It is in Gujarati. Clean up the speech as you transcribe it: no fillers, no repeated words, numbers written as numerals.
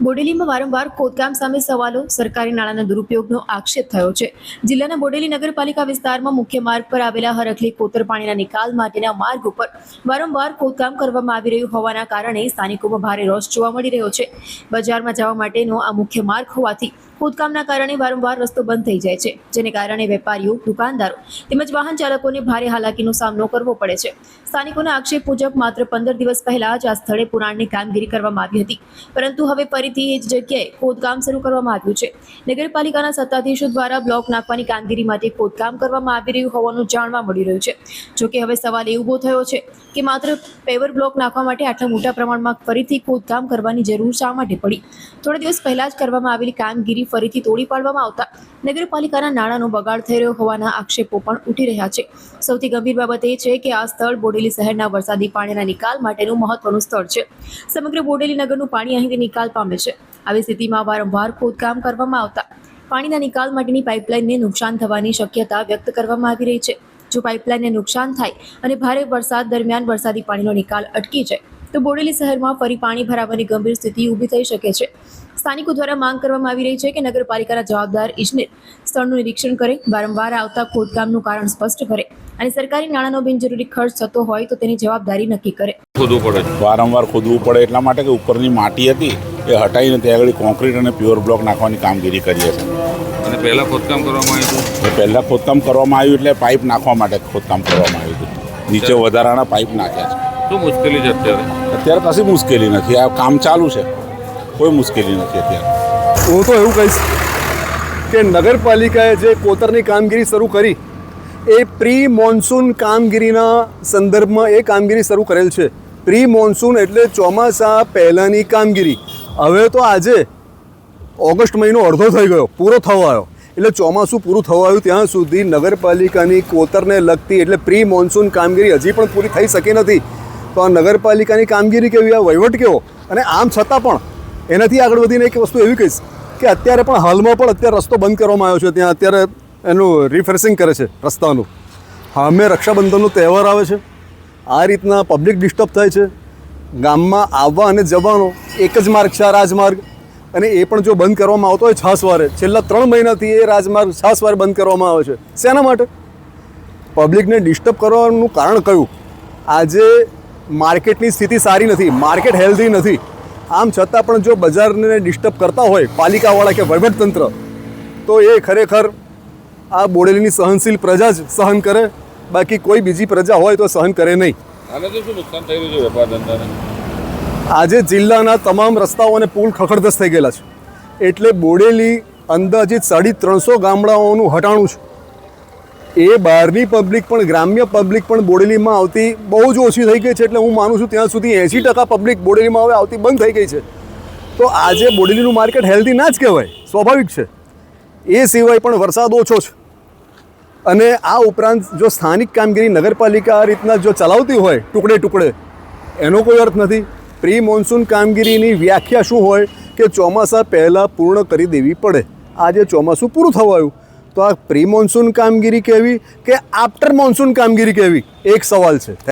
બોડેલીમાં વારંવાર ખોદકામ સામે સવાલો, સરકારી નાણાંના દુરુપયોગનો આક્ષેપ થયો છે. જિલ્લાના બોડેલી નગરપાલિકા વિસ્તારમાં મુખ્ય માર્ગ પર આવેલા હરખલી કોતર પાણીના નિકાલ માટેના માર્ગ ઉપર વારંવાર ખોદકામ કરવામાં આવી રહ્યું હોવાના કારણે સ્થાનિકોમાં ભારે રોષ જોવા મળી રહ્યો છે. બજારમાં જવા માટેનો આ મુખ્ય માર્ગ હોવાથી ખોદકામના કારણે વારંવાર રસ્તો બંધ થઈ જાય છે, જેને કારણે વેપારીઓ, દુકાનદારો તેમજ વાહન ચાલકોને ભારે હાલાકીનો સામનો કરવો પડે છે. સ્થાનિકોના આક્ષેપ મુજબ માત્ર 15 દિવસ પહેલા જ આ સ્થળે પુરાણની કામગીરી કરવામાં આવી હતી, પરંતુ હવે ફરીથી એ જ જગ્યાએ ખોદકામ શરૂ કરવામાં આવ્યું છે. નગરપાલિકાના સત્તાધીશો દ્વારા બ્લોક નાખવાની કામગીરી માટે ખોદકામ કરવામાં આવી રહ્યું હોવાનું જાણવા મળી રહ્યું છે. જોકે હવે સવાલ એ ઊભો થયો છે કે માત્ર પેવર બ્લોક નાખવા માટે આટલા મોટા પ્રમાણમાં ફરીથી ખોદકામ કરવાની જરૂર શા માટે પડી? થોડા દિવસ પહેલા જ કરવામાં આવેલી કામગીરી ફરીથી તોડી પાડવામાં આવતા નગરપાલિકાના નાણાંનો બગાડ થઈ રહ્યો હોવાના આક્ષેપો પણ ઉઠી રહ્યા છે. સૌથી ગંભીર બાબત એ છે કે આ સ્થળ બોડેલી શહેરના વરસાદી પાણીના નિકાલ માટેનું મહત્વનું સ્થળ છે. સમગ્ર બોડેલી નગરનું પાણી અહીંથી નિકાલ પામે છે. આવી સ્થિતિમાં વારંવાર ખોદકામ કરવામાં આવતા પાણીના નિકાલ માટેની પાઇપલાઇનને નુકસાન થવાની શક્યતા વ્યક્ત કરવામાં આવી રહી છે. જો પાઇપલાઇનને નુકસાન થાય અને ભારે વરસાદ દરમિયાન વરસાદી પાણીનો નિકાલ અટકી જાય તો બોડેલી શહેરમાં ફરી પાણી ભરાવાની ગંભીર સ્થિતિ ઊભી થઈ શકે છે. સ્થાનિકો દ્વારા માંગ કરવામાં આવી રહી છે કે નગરપાલિકાના જવાબદાર ઇજનેર સ્થળનું નિરીક્ષણ કરે, વારંવાર આવતા ખોદકામનું કારણ સ્પષ્ટ કરે અને સરકારી નાણાંનો બિનજરૂરી ખર્ચ થતો હોય તો તેની જવાબદારી નક્કી કરે. ખોદવું પડે, વારંવાર ખોદવું પડે એટલા માટે કે ઉપરની માટી હતી એ હટાવીને ત્યાં આગળ કોન્ક્રીટ અને પ્યોર બ્લોક નાખવાની કામગીરી કરીએ છીએ. અને પહેલાં ખોદકામ કરવામાં આવ્યું હતું? પહેલાં ખોદકામ કરવામાં આવ્યું એટલે પાઇપ નાખવા માટે ખોદકામ કરવામાં આવ્યું હતું. નીચે વધારાના પાઇપ નાખ્યા છે. શું મુશ્કેલી છે અત્યારે? અત્યારે કશી મુશ્કેલી નથી, આ કામ ચાલુ છે, કોઈ મુશ્કેલી નથી અત્યારે. હું તો એવું કહીશ કે નગરપાલિકાએ જે કોતરની કામગીરી શરૂ કરી એ પ્રી મોન્સૂન કામગીરીના સંદર્ભમાં એ કામગીરી શરૂ કરેલ છે. પ્રી મોન્સૂન એટલે ચોમાસા પહેલાંની કામગીરી. હવે તો આજે ઓગસ્ટ મહિનો અડધો થઈ ગયો, પૂરો થવા આવ્યો, એટલે ચોમાસું પૂરું થવા આવ્યું ત્યાં સુધી નગરપાલિકાની કોતરને લગતી એટલે પ્રી મોન્સૂન કામગીરી હજી પણ પૂરી થઈ શકી નથી. તો આ નગરપાલિકાની કામગીરી કેવી, આ વહીવટ કેવો? અને આમ છતાં પણ એનાથી આગળ વધીને એક વસ્તુ એવી કહીશ કે અત્યારે પણ હાલમાં પણ અત્યારે રસ્તો બંધ કરવામાં આવ્યો છે. ત્યાં અત્યારે એનું રિફ્રેશિંગ કરે છે રસ્તાનું. સામે રક્ષાબંધનનો તહેવાર આવે છે, આ રીતના પબ્લિક ડિસ્ટર્બ થાય છે. ગામમાં આવવા અને જવાનો એક જ માર્ગ છે, આ રાજમાર્ગ, અને એ પણ જો બંધ કરવામાં આવતો હોય છાસવારે, છેલ્લા 3 મહિનાથી એ રાજમાર્ગ છાસવારે બંધ કરવામાં આવે છે. શેના માટે? પબ્લિકને ડિસ્ટર્બ કરવાનું કારણ કયું? આજે માર્કેટની સ્થિતિ સારી નથી, માર્કેટ હેલ્ધી નથી. આમ છતાં પણ જો બજારને ડિસ્ટર્બ કરતા હોય પાલિકાવાળા કે વહીવટતંત્ર, તો એ ખરેખર આ બોડેલીની સહનશીલ પ્રજા જ સહન કરે, બાકી કોઈ બીજી પ્રજા હોય તો સહન કરે નહીં. આનાથી શું નુકસાન થઈ રહ્યું છે વેપાર ધંધાને? આજે જિલ્લાના તમામ રસ્તાઓ અને પુલ ખખડધસ થઈ ગયેલા છે. એટલે બોડેલી અંદાજિત 350 ગામડાઓનું હટાણું છે. એ બહારની પબ્લિક પણ, ગ્રામ્ય પબ્લિક પણ બોડેલીમાં આવતી બહુ જ ઓછી થઈ ગઈ છે. એટલે હું માનું છું ત્યાં સુધી 80% પબ્લિક બોડેલીમાં હવે આવતી બંધ થઈ ગઈ છે. તો આજે બોડેલીનું માર્કેટ હેલ્ધી ના જ કહેવાય, સ્વાભાવિક છે. એ સિવાય પણ વરસાદ ઓછો છે. અને આ ઉપરાંત જો સ્થાનિક કામગીરી નગરપાલિકા આ રીતના જો ચલાવતી હોય ટુકડે ટુકડે, એનો કોઈ અર્થ નથી. પ્રી મોન્સૂન કામગીરીની વ્યાખ્યા શું હોય કે ચોમાસા પહેલાં પૂર્ણ કરી દેવી પડે. આજે ચોમાસું પૂરું થવા આવ્યું, તો આ પ્રી મોન્સૂન કામગીરી કેવી કે આફ્ટર મોન્સૂન કામગીરી કેવી, એક સવાલ છે.